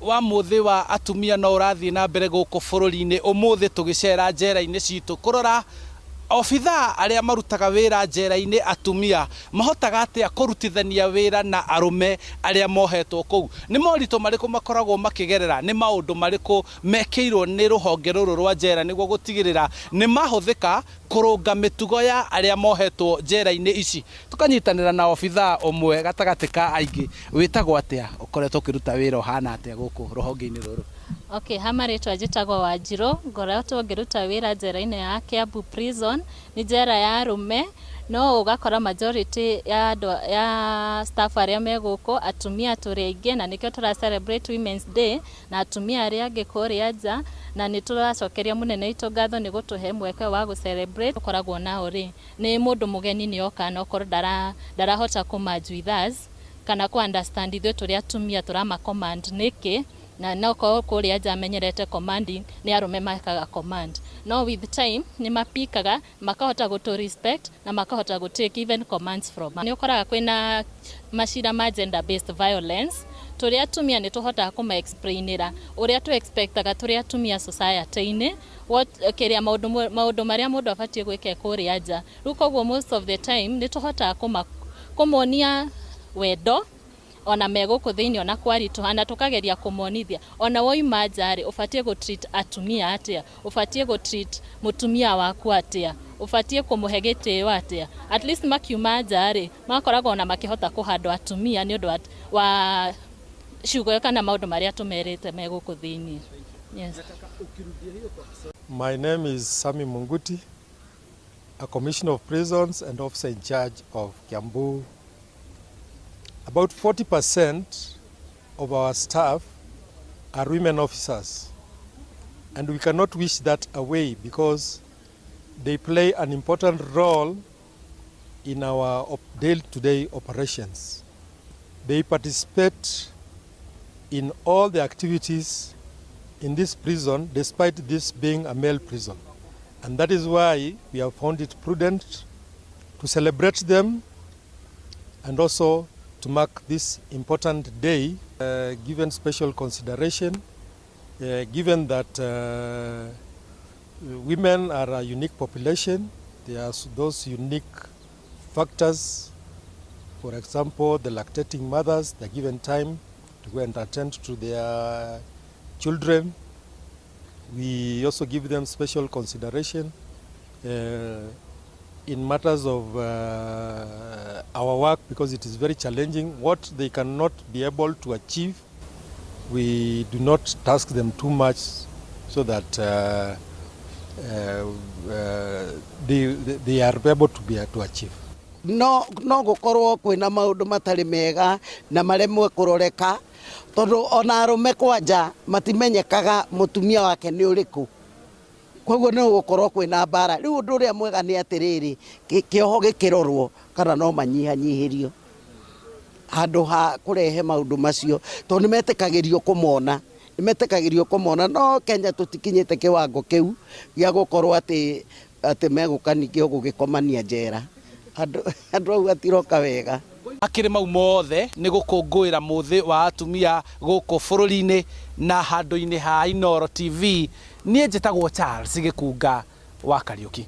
Wa muthi wa atumia no urathie na mbere guku bururi-ini umuthi tugicera njera-ini citu kurora obitha aria marutaga wira njera-ini atumia mahotaga atia kurutithania wira na arume aria mohetwo kou ni morito mariku makoragwo makigerera ni maundu mariku mekeirwo ni ruhonge ruru rwa njera niguo gutigirira ni mahuthika kurunga mitugo ya aria mohetwo njera-ini ici tukanyitanira na obitha umwe gatagati ka aingi witagwo atia ukoretwo ukiruta wira uhana atia guku ruhonge-ini ruru? Okay, hamaritwa njitagwo Wanjiru, ngoretwo ngiruta wira njera-ini ya Kiambu Prison, ni njera ya arume, no ugakora majority ya staff aria me guku atumia turi aingi, na nikio tura celebrate Women's Day na atumia aria angi kuria nja, na ni turacokeria munene itu ngatho ni gutuhe mweke wa gu celebrate ukoragwo nao ri ni mundu mugeni ni oka no kor darahota kumange with us kana ku understand ithu turi atumia turama command niki na noko kuria nja menyerete commanding ni arume makaga command no with time ni mapikaga makahota gutu respect na makahota gu take even commands from ni ukoraga kwina mashira ma gender based violence turi atumia ni tuhota kuma explainira uria tu expectaga turi atumia society-ini what kiria maundu maria mundu abatie gwike kuria nja rukoguo most of the time ni tuhota kumonia wendo ona meguku thiini ona kwaritu hana tukageria kumonithia ona woima njari ufatie go treat atumia atia ufatie go treat mutumia waku atia ufatie kumuhe gitio atia at least makiuma njari makoragwo ona makihota kuhandwa atumia ni undu wa shugo kana maundu maria tumerete meguku thiini. Yes. My name is Sami Munguti, a Commissioner of Prisons and Officer in charge of Kiambu. About 40% of our staff are women officers, and we cannot wish that away because they play an important role in our day-to-day operations. They participate in all the activities in this prison despite this being a male prison, and that is why we have found it prudent to celebrate them and also to mark this important day, given special consideration, given that women are a unique population. There are those unique factors, for example, the lactating mothers, they're given time to go and attend to their children. We also give them special consideration in matters of our work because it is very challenging. What they cannot be able to achieve, we do not task them too much so that they are able to achieve. No gukorwo kwina maundu matari mega na maremwe kuroreka tondu ona arume kwanja matimenyekaga mutumia wake ni uriku koguo no gukorwo kwina mbara riu undu uria mwega ni atiriri kioho gikirorwo kana no manyihanyihirio handu ha kurehe maundu macio tondu nimetikagirio kumona no Kenya tutikinyite kiwango kiu gia gukorwo ati megukanigio gugikomania njera andu au atiroka wega akiri mau mothe ni gukungwira muthi wa atumia guku bururi-ini na handu-ini ha Inooro TV. Nie njitagwo Charles Gikunga wa Kariuki.